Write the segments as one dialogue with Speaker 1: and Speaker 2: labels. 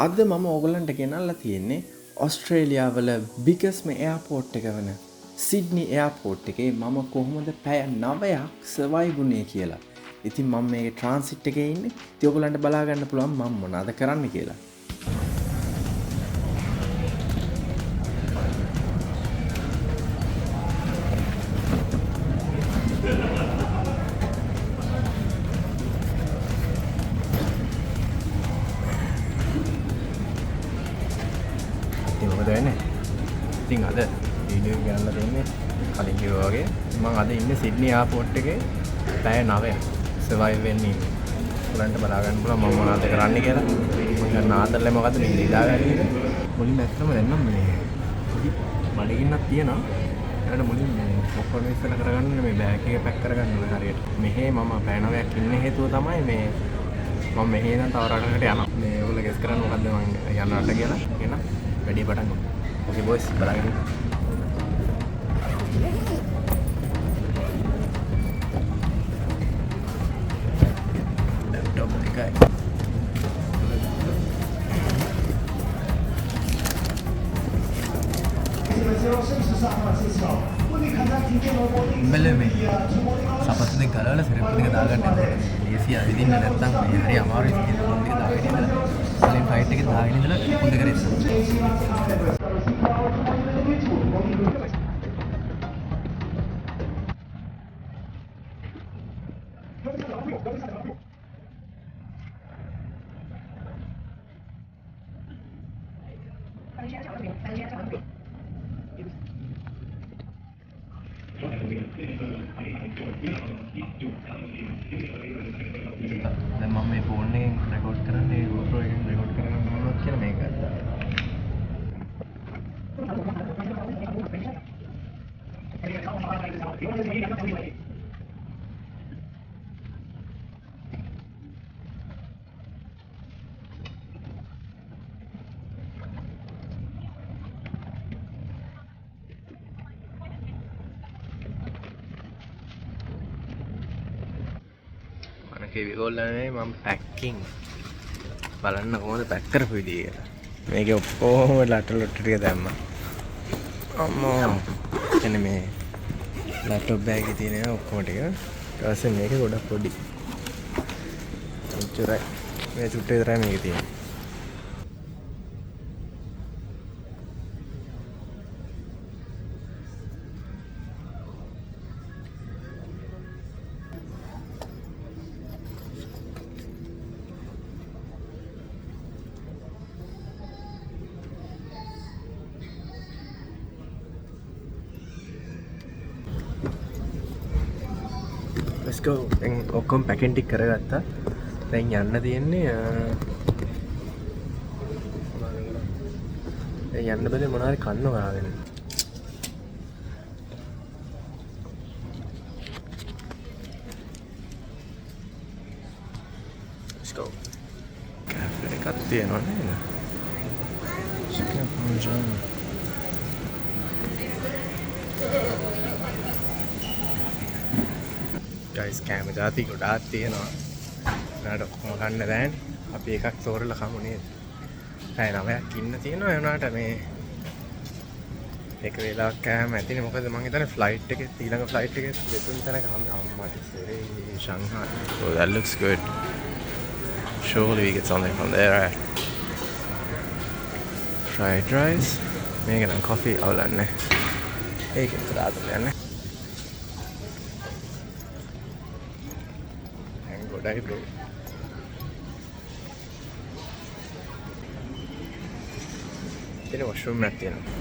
Speaker 1: අද මම ඕගොල්ලන්ට ගෙනල්ලා තියෙන්නේ ඔස්ට්‍රේලියාවල බිගස්ම එයාපෝට් එක වන සිඩ්නි එයාපෝට් එකේ මම කොහොමද පැය 9ක් සර්වයිව් වුණේ කියලා. ඉතින් මම මේකේ ට්‍රාන්සිට් එකේ ඉන්නේ. ඉතින් ඔයගොල්ලන්ට බලා ගන්න පුළුවන් මම මොනවද කරන්න කියලා. ඉතින් අද වීඩියෝ එක ගන්න දෙන්නේ කලින් කිව්වා වගේ මම අද ඉන්නේ සිඩ්නි එයාපෝට් එකේ පැය 9ක් සර්වයිව් වෙන්නේ. ඔයගලන්ට බලා ගන්න පුළුවන් මම මොනවද කරන්නේ කියලා. මම ගන්න ආතල්ලේ මොකද්ද මේ ඉඳාගන්නේ. මුලින්ම ඇත්තම දැන්නම් මේ පොඩි බඩගින්නක් තියෙනවා. ඒකට මුලින් මේ ඔක්කොම ඉස්සලා කරගන්න මේ බෑග් එක පැක් කරගන්න ඕනේ හරියට. මෙහෙ මම පැය 9ක් ඉන්න හේතුව තමයි මේ මම මෙහෙ ඉඳන් තව රටකට යනවා. මේ ඔයගොල්ලෝ ගෙස් කරන්න මොකද්ද මම යන්නට කියලා. එහෙනම් වැඩි පටන් ගමු. Okay boys, balangin. Laptop එකයි. බැලුවේ සපත්තු දෙක ගලවලා සෙරප්පු දෙක දාගන්න ඕනේ. ලේසිය අවිදින්න නැත්තම් මේ හරි අමාරුයි ස්කිල් ෆෝන් දෙක දාගෙන ඉඳලා සලෙන් ෆයිට් එකේ දාගෙන ඉඳලා ෆෝන් දෙක රෙස්. දැන් මම මේ ෆෝන් එකෙන් රෙකෝඩ් කරන්නේ GoPro එකෙන් රෙකෝඩ් කරන්න ඕනොත් කියලා මේක ගත්තා. ඒගොල්ලනේ මම පැකින් බලන්න කොහොමද පැක් කරපු විදිය කියලා. මේකේ ඔක්කොම ලැප්ටොප් ටික දැම්මා. අම්මෝ. එන්නේ මේ ලැප්ටොප් බෑග් එකේ තියෙන ඔක්කොම ටික. ඊට පස්සේ මේක ගොඩක් පොඩි. එච්චරයි. මේ චුට්ටේ විතරයි මේකේ තියෙන්නේ. Let's go. දැන් ඔක්කොම පැකින් ටික කරගත්තා. දැන් යන්න තියෙන්නේ යන්න බැලේ මොනවාරි කන්න හොයාගෙන. Let's go. කැෆේ එකක් තියෙනවා නේද? chicken parmesan. guys කෑම જાති ගොඩාක් තියෙනවා. උනාට ඔක්කොම ගන්න බෑනේ. අපි එකක් තෝරලා කමු නේද? පැය 9ක් ඉන්න තියෙනවා. ඒ උනාට මේ එක වෙලාවක් කෑම ඇතිනේ. මොකද මම හිතන්නේ ෆ්ලයිට් එකේ ඊළඟ ෆ්ලයිට් එකේ දෙතුන් තැනක අම්මා ඉස්සරේ Shanghai. Oh that looks good. Surely we get something from there. Right? Fried rice. මේක නම් coffee අවුලන්නේ. ඒකෙන් දාලා යන්නේ. ගොඩයි bro. ඉතින් වොෂ්රූම් එකක් තියෙනවා.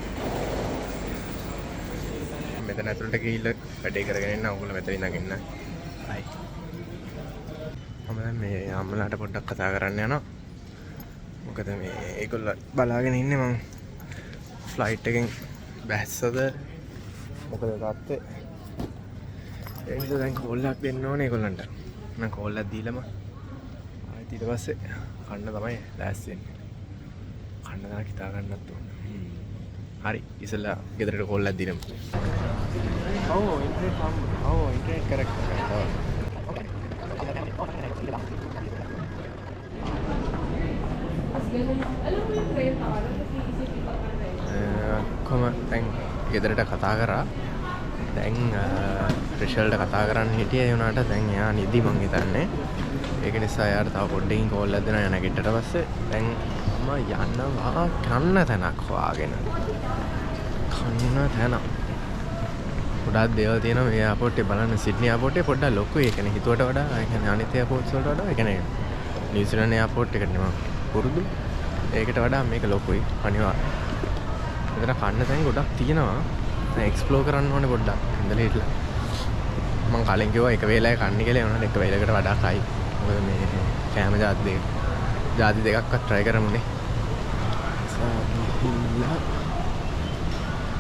Speaker 1: මෙතන ඇතුළට ගිහිල්ලා වැඩේ කරගෙන ඉන්න ඕගොල්ලෝ මෙතන ඉඳන් ඉන්න. හයි. මම දැන් මේ අම්මලාට පොඩ්ඩක් කතා කරන්න යනවා. මොකද මේ ඒගොල්ලෝ බලාගෙන ඉන්නේ මං ෆ්ලයිට් එකෙන් බැස්සද මොකද තාත්තේ. ඒ නිසා දැන් කෝල් එකක් දෙන්න ඕනේ ඒගොල්ලන්ට. මම කෝල් එකක් දීලම ආයෙත් ඊට පස්සේ කන්න තමයි ලෑස්ති වෙන්නේ. කන්න දා හිතා ගන්නත් ඕන. හරි ඉස්සෙල්ලා ගෙදරට කෝල් එකක් දීලම. ඔව් ඉන්ටර්නෙට් කරෙක්ට් කරා. කොහොම දැන් ගෙදරට කතා කරා. දැන් රිෂල්ට කතා කරන්න හිටියේ ඒ වුණාට දැන් එයා නිදි මං හිතන්නේ. ඒක නිසා එයාට තව පොඩ්ඩකින් කෝල් එකක් දෙනවා නැගිටට පස්සේ. දැන් මම යනවා කන්න තැනක් හොයාගෙන. කන්න තැන. ගොඩාක් දේවල් තියෙනවා මේ එයාපෝට් එක බලන්න. සිඩ්නි එයාපෝට් එක පොඩ්ඩක් ලොකුයි. ඒ කියන්නේ හිතුවට වඩා ඒ කියන්නේ අනිත් එයාපෝට්ස් වලට වඩා ඒ කියන්නේ නිව්සීලන්ත එයාපෝට් එකට නෙමෙයි පුරුදු. ඒකට වඩා මේක ලොකුයි අනිවාර්යයෙන්. මෙතන කන්න තැන් ගොඩක් තියෙනවා. දැන් එක්ස්ප්ලෝර් කරන්න ඕනේ පොඩ්ඩක්. ඉඳලා හිටලා. මම කලින් කිව්වා එක වේලාවක කන්නේ කියලා වුණා. එක වේලකට වඩා කයි. මොකද මේ කෑම ಜಾති දෙකක්වත් try කරමුනේ.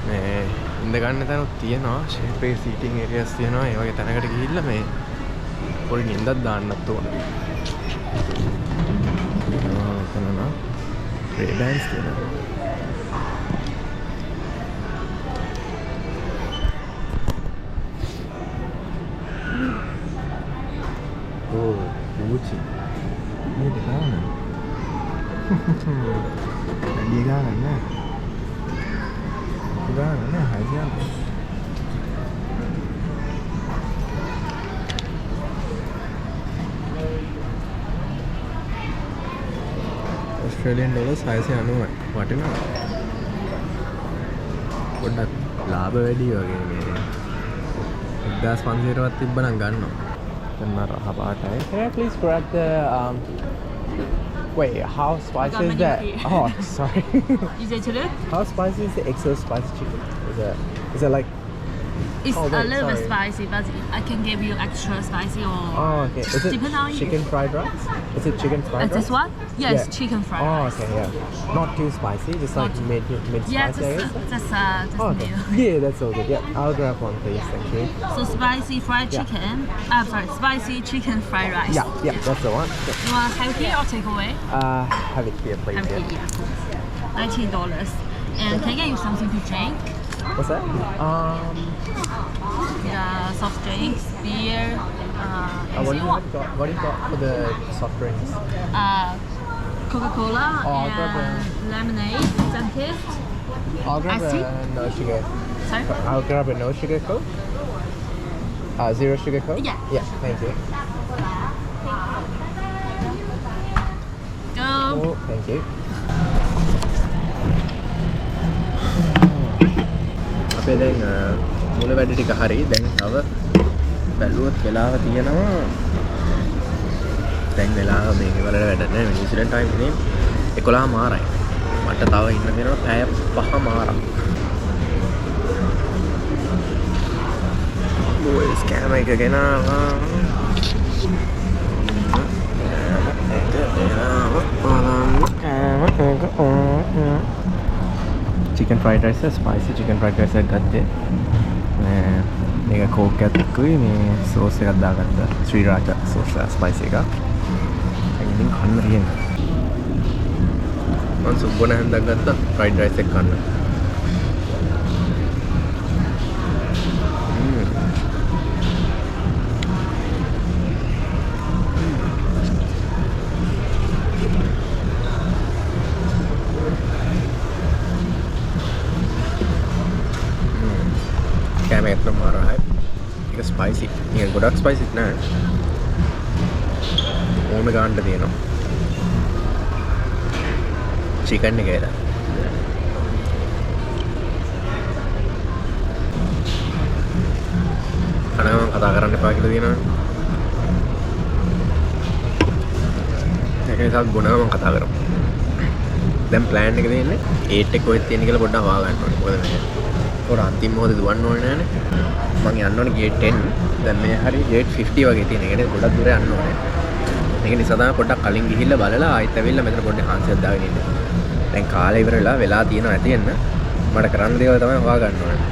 Speaker 1: මේ ඉඳ ගන්න තැනුත් තියෙනවා. ෂේපේ සීටින් ඒරියාස් තියෙනවා. ඒ වගේ තැනකට ගිහිල්ලා මේ පොඩි නිින්දක් දාන්නත් ඕනේ. එතනනා රේ ඩෑන්ස් තියෙනවා. Oh, Gucci. Ini di mana? Dia kan, nah. Udah, nah, aja. Australian dollars 690. වටිනවා. පොඩ්ඩක් ලාභ වැඩි වගේ මේ 1500වත් තිබ්බනම් ගන්නවා. Can I please grab the wait, how spicy is that? Oh, sorry.
Speaker 2: Is it today?
Speaker 1: How spicy is the extra spicy chicken? Is it like?
Speaker 2: It's
Speaker 1: Oh, wait,
Speaker 2: a little bit
Speaker 1: sorry.
Speaker 2: spicy, but I can give you extra spicy or.
Speaker 1: Oh, okay. Is it
Speaker 2: Depend on you.
Speaker 1: chicken fried rice? Is it chicken fried rice?
Speaker 2: This one? Yes,
Speaker 1: Yeah.
Speaker 2: chicken fried
Speaker 1: Oh,
Speaker 2: rice.
Speaker 1: okay, yeah. Not too spicy, just like
Speaker 2: Not-
Speaker 1: mid
Speaker 2: Yeah,
Speaker 1: spicy, I guess.
Speaker 2: just
Speaker 1: Oh, okay.
Speaker 2: new.
Speaker 1: Yeah, that's all good. Yeah, I'll grab one, please. Thank you.
Speaker 2: So spicy fried
Speaker 1: Yeah.
Speaker 2: chicken. Sorry, spicy chicken fried rice.
Speaker 1: Yeah, that's the one. Yeah.
Speaker 2: You want have here or take away?
Speaker 1: Have it here, please.
Speaker 2: Have
Speaker 1: Yeah.
Speaker 2: here, yeah. $19. And can I get you something to drink?
Speaker 1: What's that?
Speaker 2: Soft drinks, beer.
Speaker 1: What do
Speaker 2: anything
Speaker 1: you got? What do you got for the soft drinks?
Speaker 2: Coca-Cola
Speaker 1: Oh, I'll grab
Speaker 2: and lemonade, Sunkist.
Speaker 1: I'll grab
Speaker 2: Iced tea?
Speaker 1: a no sugar.
Speaker 2: Sorry?
Speaker 1: I'll grab a no sugar Coke. Zero sugar Coke.
Speaker 2: Yeah.
Speaker 1: Yeah. Thank you.
Speaker 2: Go.
Speaker 1: Oh, thank you. අපේ දැන් මුල වැඩ ටික හරි දැන් තව බැලුවොත් වෙලාව තියෙනවා දැන් වෙලාව මේක වලට වැඩ නැහැ නිව්සීලන්ත ටයිම් එකේ 11 මාරයි මට තව ඉන්න තියෙනවා පැය 5 මාරක් බොයිස් කැම එක ගෙනාවා chicken fried rice spicy chicken fried rice එකක් ගත්තේ මේක කෝක් එකක් එක්කයි මේ සෝස් එකක් දාගත්තා ශ්‍රී රාජ සෝස් ස්පයිසි එකක් ඉතින් කන්න තියෙනවා මම සුබ්බන හන්දක් ගත්තා fried rice එක කන්න කෑම එකක් මාරයි ඒක ස්පයිසි ඒක ගොඩක් ස්පයිසිත් නෑ ඕම ගන්න තියෙනවා චිකන් එක ඒලා අනගම කතා කරන්න එපා කියලා තියෙනවා ඒක නිසා ගුණව මම කතා කරමු දැන් ප්ලෑන් එක දෙන්නේ 8 එක කොහෙද තියෙන කියලා පොඩ්ඩක් හොයා ගන්න ඕනේ මොකද මේ ඔර අන්තිම මොහොතේ දුවන්න ඕනේ නෑනේ මම යන්න ඕනේ ගේට් 10 දැන් මේ හරි ගේට් 50 වගේ තියෙන. ඒ කියන්නේ ගොඩක් දුර යන්න ඕනේ. ඒක නිසා තමයි පොඩ්ඩක් කලින් ගිහිල්ලා බලලා ආයෙත් ඇවිල්ලා මෙතන පොඩ්ඩක් හාන්සියක් දාගෙන ඉන්නේ. දැන් කාලේ ඉවර වෙලා තියෙනවා ඇති එන්න. මට කරන්න දේවල් තමයි හොයා ගන්න ඕනේ.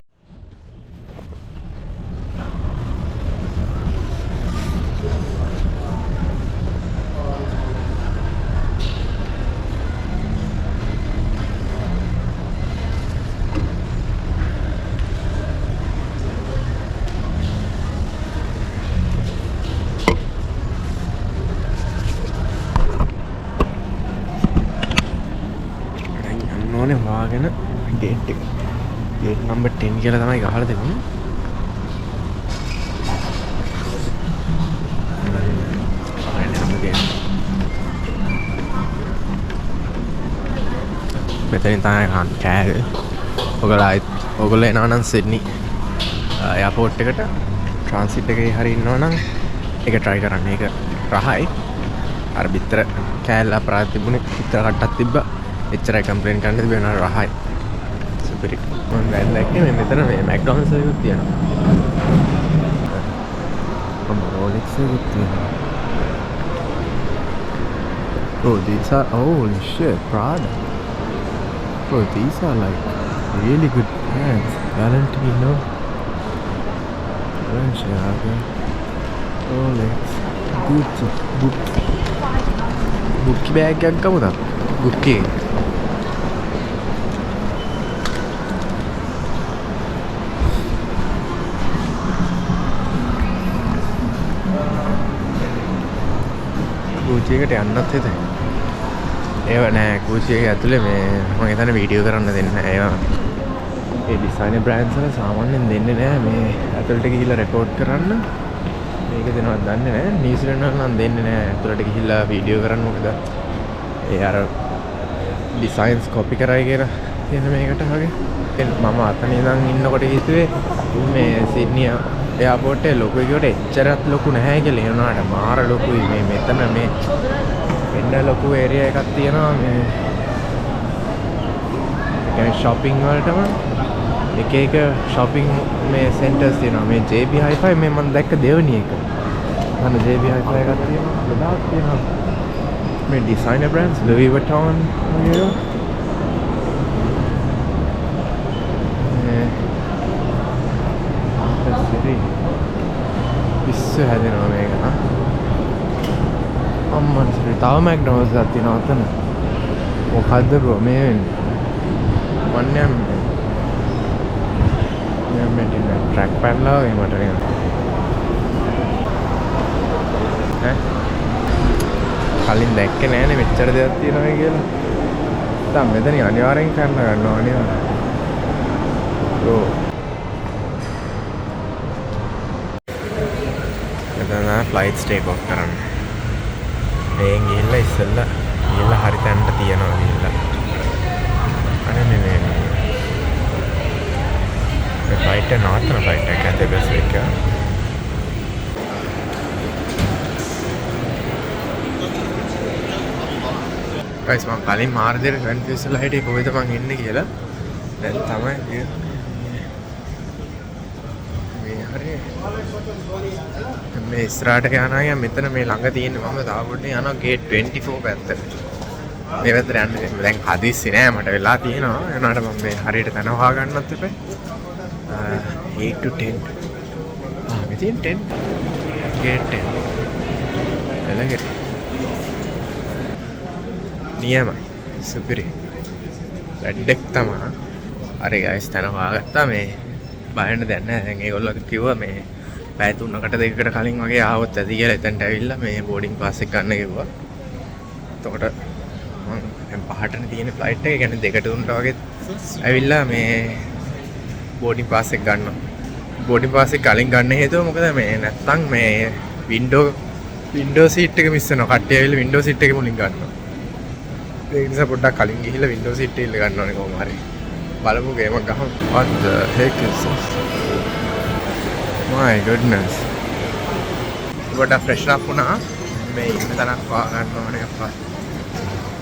Speaker 1: ඕනේ හොයාගෙන ගේට් එක. ගේට් නම්බර් 10 කියලා තමයි ගහලා තිබුණේ. මෙතනින් තමයි කෑවේ. ඔයගොල්ලෝ එනවා නම් සිඩ්නි එයාපෝට් එකට ට්‍රාන්සිට් එකේ හරි ඉන්නවා නම් ඒක try කරන්න. ඒක රහයි. අර බිත්තර කෑල්ල අපරාධ තිබුණේ බිත්තර කට්ටක් තිබ්බා. එච්චරයි කම්ප්ලේන් කරන්න තිබුණේ නෑ රහයි. සුපිරි. මම දැන් දැක්කේ මෙතන මේ මැක්ඩොනල්ඩ්ස් එකක් තියෙනවා. රෝලෙක්ස් එකක් තියෙනවා. Oh, these are holy shit, Prada. Oh, these are like really good brands. Valentino, Balenciaga, Rolex, Gucci, Gucci bag yang kamu tak? Gucci. Gucci එකට යන්නත් හිතේ. ඒව නෑ Gucci එක ඇතුලේ මේ මම හිතන්නේ වීඩියෝ කරන්න දෙන්නේ නෑ ඒවා. ඒ ඩිසයිනර් බ්‍රෑන්ඩ්ස් වල සාමාන්‍යයෙන් දෙන්නේ නෑ මේ ඇතුලට ගිහිල්ලා රෙකෝඩ් කරන්න. මේක දෙනවද දන්නේ නෑ. නිව්සීලන්ත වල නම් දෙන්නේ නෑ ඇතුලට ගිහිල්ලා වීඩියෝ කරන්න. මොකද ඒ අර ඩිසයින්ස් කොපි කරයි කියලා කියන මේකට වගේ. මම අතන ඉඳන් ඉන්නකොට හිතුවේ මේ සිඩ්නි එයාපෝට් එකේ ලොකු එකට එච්චරත් ලොකු නැහැ කියලා. ඒ වුණාට මාර ලොකුයි. මේ මෙතන මේ එන්න ලොකු ඒරියා එකක් තියෙනවා මේ. ඒ shopping වලටම එක එක shopping මේ centers තියෙනවා. මේ JB Hi-Fi මේ මම දැක්ක දෙවෙනි එක. අන්න JB Hi-Fi එකක් තියෙනවා. ගොඩාක් තියෙනවා. මේ designer brands Louis Vuitton වගේ. පිස්සු හැදෙනවා මේක නා. අම්මන් තව මැක්ඩොනල්ඩ්ස් එකක් තියෙනවා අතන. මොකද්ද බ්‍රෝ මේ වෙන්නේ? මම මෙතන ට්‍රැක් පැනලා වගේ මට නිකන්. කලින් දැක්කේ නෑනේ මෙච්චර දෙයක් තියෙනවා කියලා. දැන් මෙතන අනිවාර්යෙන් කරන්න ගන්නවා අනිවාර්යෙන්. ඔව්. එතන ෆ්ලයිට්ස් ටේක් ඔෆ් කරන්න. මේන් ගිහිල්ලා ඉස්සෙල්ලා ගිහිල්ලා හරි තැනට තියනවා ගිහිල්ලා. අනේ මේ ෆ්ලයිට් එක නවත්තන ෆ්ලයිට් එක ඇතේ බස් එක. ගයිස් මම කලින් මාර දෙයක් කන්ෆියුස්ලා හිටියේ කොහෙද මං ඉන්නේ කියලා. දැන් තමයි මේ ඉස්සරහට යනවා ගියා මෙතන මේ ළඟ තියෙන්නේ මම තව පොඩ්ඩක් යනවා ගේට් 24 පැත්තට. මේ පැත්තට යන්න දැන් හදිස්සි නෑ මට වෙලා තියෙනවා. එනවාට මම මේ හරියට තන හොයා ගන්නත් එපා. 8 to 10. මෙතන 10 ගේට් 10. එළගෙට. නියමයි. සුපිරි. වැඩක් තමයි. හරි ගයිස් තන හොයාගත්තා මේ බයන්න දෙයක් නැහැ. දැන් ඒගොල්ලෝ කිව්වා මේ පැය 3කට 2කට කලින් වගේ ආවොත් ඇති කියලා එතනට ඇවිල්ලා මේ බෝඩින් පාස් එක ගන්න කිව්වා. එතකොට මම දැන් 5ටනේ තියෙන ෆ්ලයිට් එක. ඒ කියන්නේ 2ට 3ට වගේ ඇවිල්ලා මේ බෝඩින් පාස් එක ගන්නවා. බෝඩින් පාස් එක කලින් ගන්න හේතුව මොකද මේ නැත්තම් මේ වින්ඩෝ සීට් එක මිස් වෙනවා. කට්ටිය ඇවිල්ලා වින්ඩෝ සීට් එක මුලින් ගන්නවා. ඒ නිසා පොඩ්ඩක් කලින් ගිහිල්ලා වින්ඩෝ සීට් එක ගන්න ඕනේ කොහොම හරි. බලමු ගේමක් ගහමු. What the heck is this? My goodness. පොඩ්ඩක් ෆ්‍රෙෂ් අප් වුණා. මේ ඉන්න තැනක් වා ගන්න ඕනේ අප්පා.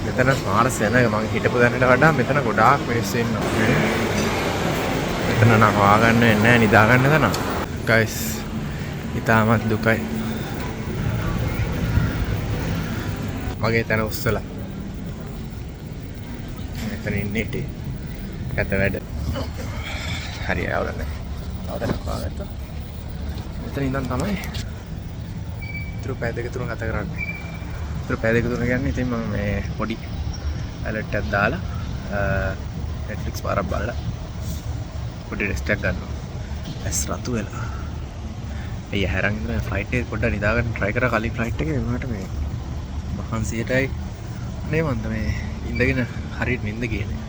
Speaker 1: මෙතන ස්මාර්ට් සෙනග මම හිටපු දැනට වඩා මෙතන ගොඩාක් මිනිස්සු ඉන්නවා. මෙතන නම් වා ගන්න වෙන්නේ නැහැ නිදා ගන්න තැන. Guys, ඉතාමත් දුකයි. මගේ තැන උස්සලා. මෙතන ඉන්නේ ඉතින්. කත වැඩ. හරි ආවරනේ. අවදක් වාගත්තා. මෙතන ඉඳන් තමයි ඉතුරු පැය දෙක තුන ගත කරන්නේ. ඉතුරු පැය දෙක තුන කියන්නේ ඉතින් මම මේ පොඩි ඇලර්ට් එකක් දාලා Netflix පාරක් බලලා පොඩි රෙස්ට් එකක් ගන්නවා. ඇස් රතු වෙලා. එයා හැරන් ඉන්න ෆ්ලයිට් එකේ පොඩ්ඩක් නිදා ගන්න try කරා කලින් ෆ්ලයිට් එකේ මට මේ මහන්සියටයි නේ මන්ද මේ ඉඳගෙන හරියට නිින්ද ගියේ.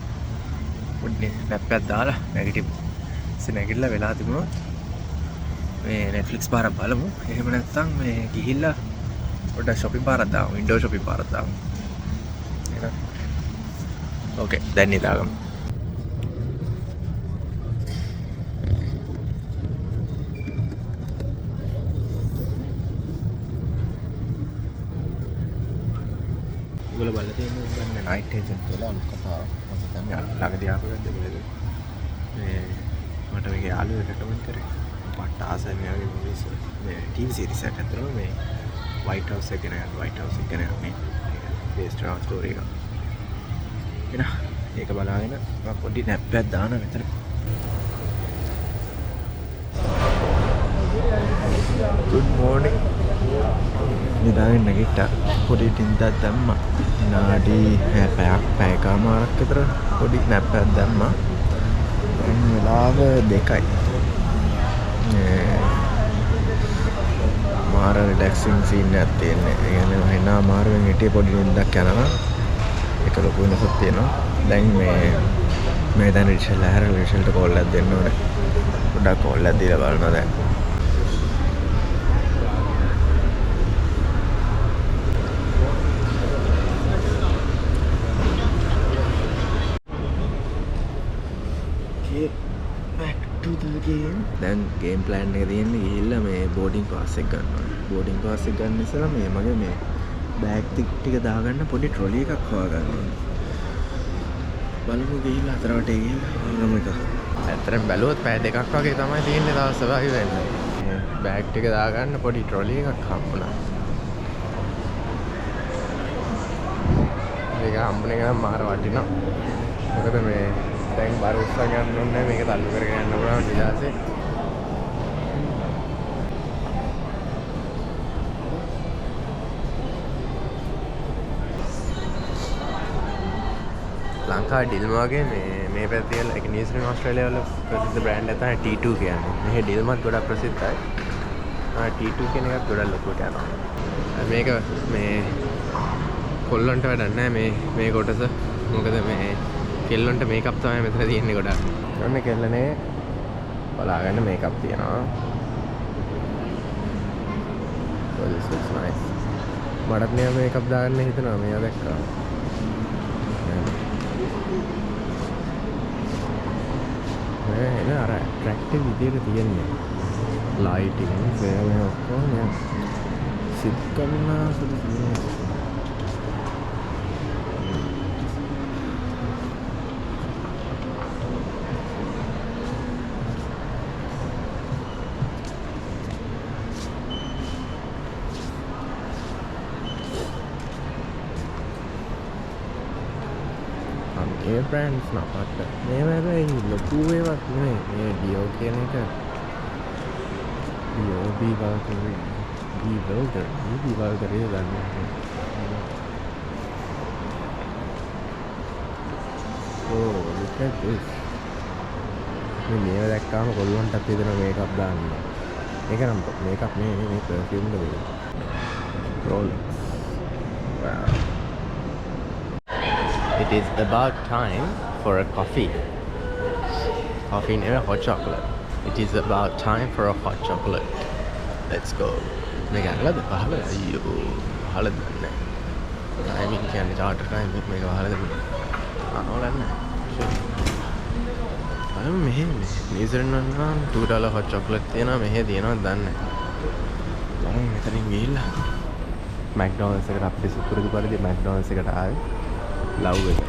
Speaker 1: පොඩ්ඩේ නැප්පයක් දාලා නැගිටලා වෙලා තිබුණොත් මේ Netflix පාරක් බලමු. එහෙම නැත්නම් මේ ගිහිල්ලා පොඩ්ඩක් shopping පාරක් දාමු. window shopping පාරක් දාමු. එහෙනම් ඕකේ දැන් නිදාගමු. ඔයගොල්ලෝ බලලා තියෙන්නේ නයිට් ඒජන්ට් කියලා අලුත් කතාවක්. මම හිතන්නේ ළඟදී ආපු එකක්ද කියලා. මේ මට මේක යාළුවෙක් රෙකමන්ඩ් කරේ. මට ආසයි මේ වගේ මොවිස් මේ ටීවී සීරීස් එකක් අතරම මේ වයිට් හවුස් එක ගැන මේ බේස්ඩ් on ස්ටෝරි එක. එනවා ඒක බලාගෙන මම පොඩි නැප්පයක් දාන විතර. good morning. නිදාගෙන නැගිට්ටා. පොඩි ටින්දක් දැම්මා. විනාඩි පැයකමාරක් විතර පොඩි නැප්පයක් දැම්මා. දැන් වෙලාව 2යි. මාර රිලැක්සින් සීන් එකක් තියෙන්නේ. ඒ කියන්නේ මම හිනා මාරුවෙන් හිටියේ පොඩි නිින්දක් යනවා. ඒක ලොකු වෙනසක් තියෙනවා. දැන් මේ දැන් රිෂල්ට කෝල් එකක් දෙන්න ඕනේ. පොඩ්ඩක් කෝල් එකක් දීලා බලනවා දැන්. back to the game. දැන් ගේම් ප්ලෑන් එක තියෙන්නේ ගිහිල්ලා මේ බෝඩින් පාස් එක ගන්න ඕනේ. බෝඩින් පාස් එක ගන්න ඉස්සෙල්ලා මේ මගේ මේ බෑග් ටික දාගන්න පොඩි ට්‍රොලි එකක් හොයා ගන්න ඕනේ. බලමු ගිහිල්ලා අතරවට ගිහිල්ලා ගමු එක. ඇත්තටම බැලුවොත් පැය දෙකක් වගේ තමයි තියෙන්නේ දවස් සභාවේ වෙන්නේ. මේ බෑග් ටික දාගන්න පොඩි ට්‍රොලි එකක් හම්බුණා. මේක හම්බුනේ ගමන් මාර වටිනවා. මොකද මේ දැන් බර උස්සා ගන්න ඕනේ මේක තල්ලු කරගෙන යන්න පුළුවන් ඊළාසේ. ලංකාවේ ඩිල්මා වගේ මේ පැත්තේ like නිව්සීලන්ත ඕස්ට්‍රේලියාව වල ප්‍රසිද්ධ බ්‍රෑන්ඩ් එක තමයි T2 කියන්නේ. මේ ඩිල්මත් ගොඩක් ප්‍රසිද්ධයි. T2 කියන එකත් ගොඩක් ලොකුට යනවා. මේක මේ කොල්ලන්ට වැඩක් නැහැ මේ කොටස. මොකද මේ කෙල්ලන්ට මේකප් තමයි මෙතන තියෙන්නේ ගොඩක්. ඔන්න කෙල්ලනේ බලාගන්න මේකප් තියෙනවා. well this looks nice. මටත් නේ මේකප් දාන්න හිතනවා මේවා දැක්කා. එන අර ඇට්‍රැක්ටිව් විදියට තියෙන්නේ. ලයිටින් මේ ඔක්කොම නේ. සිත් කරන සුදු තියෙනවා. ඒ බ්‍රෑන්ඩ්ස් නපට මේ හැබැයි ලොකු ඒවත් නෙමෙයි. මේ ඩියෝ කියන එක ඩියෝ බීවල්කරේ දන්නේ. Oh look at this. මේව දැක්කාම කොල්ලන්ටත් හිතෙන මේකප් දාන්න. ඒක නම් මේකප් නෙවෙයි මේ පර්ෆියුම් එක. Roll. Wow. It is about time for a coffee. Coffee never hot chocolate. It is about time for a hot chocolate. Let's go. මේක අහලාද? අහලා අයියෝ. අහලාද නැහැ. ටයිමින් කියන්නේ චාර්ටර් ටයිමින් මේක අහලාද? අහලා නැහැ. මෙහෙ නිව්සීලන්ත නම් $2 hot chocolate තියෙනවා. මෙහෙ තියෙනවද දන්නේ නැහැ. මම මෙතනින් ගිහිල්ලා McDonald's එකට අපේ සුපුරුදු පරිදි McDonald's එකට ආවේ. ලව් එක.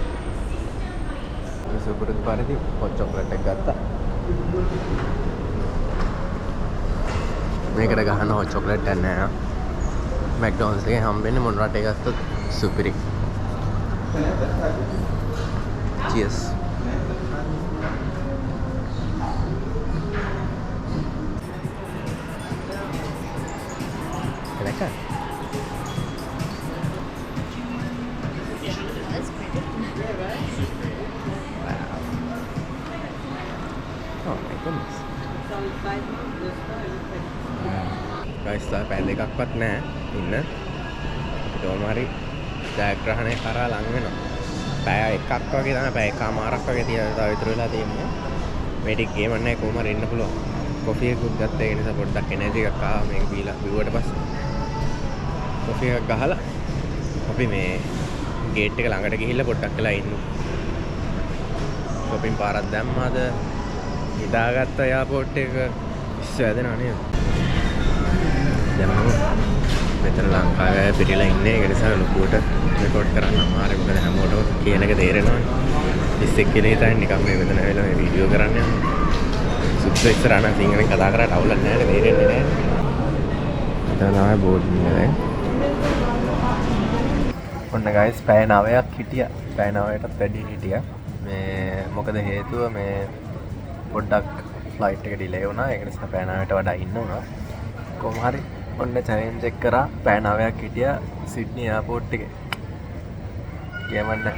Speaker 1: ඒ සුපුරුදු පරිදි hot chocolate එකක් ගත්තා. මේකට ගහන hot chocolate එකක් නෑ. McDonald's එකේ හම්බෙන්නේ මොන රටේ ගත්තොත් සුපිරි. Cheers. Lekker. Oh my goodness. Guys, පැය දෙකක්වත් නැහැ ඉන්න. අපිට ඕම හරි ජයග්‍රහණය කරා ලං වෙනවා. පැය එකක් වගේ තමයි පැය එකමාරක් වගේ තියලා විතර වෙලා තියෙන්නේ. මේ ටික ගේම නැහැ කොහොම හරි ඉන්න පුළුවන්. කොෆි එකකුත් ගත්තා ඒ නිසා පොඩ්ඩක් එනර්ජි එකක් ආවා මේක බීලා බිව්වට පස්සේ. කොෆි එකක් ගහලා අපි මේ ගේට් එක ළඟට ගිහිල්ලා පොඩ්ඩක් වෙලා ඉන්නු. shopping පාරක් දැම්මාද හිතාගත්ත එයාපෝට් එක ඉස්ස වැදෙනවා නේද? දැන් මෙතන ලංකාවේ පිටිලා ඉන්නේ ඒක නිසා ලොකුවට රෙකෝඩ් කරන්න අමාරුයි. මොකද හැමෝටම කියන එක තේරෙනවනේ. 20 කියලා හිතන්නේ නිකන් මේ මෙතන වෙලා මේ වීඩියෝ කරන්න යනවා. සුද්ධ ඉස්සරහා නම් සිංහලෙන් කතා කරලා අවුලක් නැහැ නේ තේරෙන්නේ නැහැ. එතන තමයි බෝඩ් එක දැන්. ඔන්න guys පැය 9ක් හිටියා. පැය 9කටත් වැඩි හිටියා. මේ මොකද හේතුව මේ පොඩ්ඩක් ෆ්ලයිට් එක ඩිලේ වුණා. ඒක නිසා පැය 9ට වඩා ඉන්න වුණා. කොහොම හරි ඔන්න චැලෙන්ජ් එක කරා පැය 9ක් හිටියා සිඩ්නි එයාපෝට් එකේ. කියවන්න.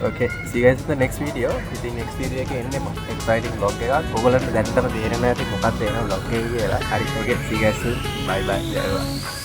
Speaker 1: Okay, see you guys in the next video. ඉතින් next video එකේ එන්නේ exciting vlog එකක්. ඔයගොල්ලන්ට දැන්නම තේරෙන්නේ නැති මොකක්ද එන vlog එකේ කියලා. හරි. Okay, see you guys soon. Bye bye.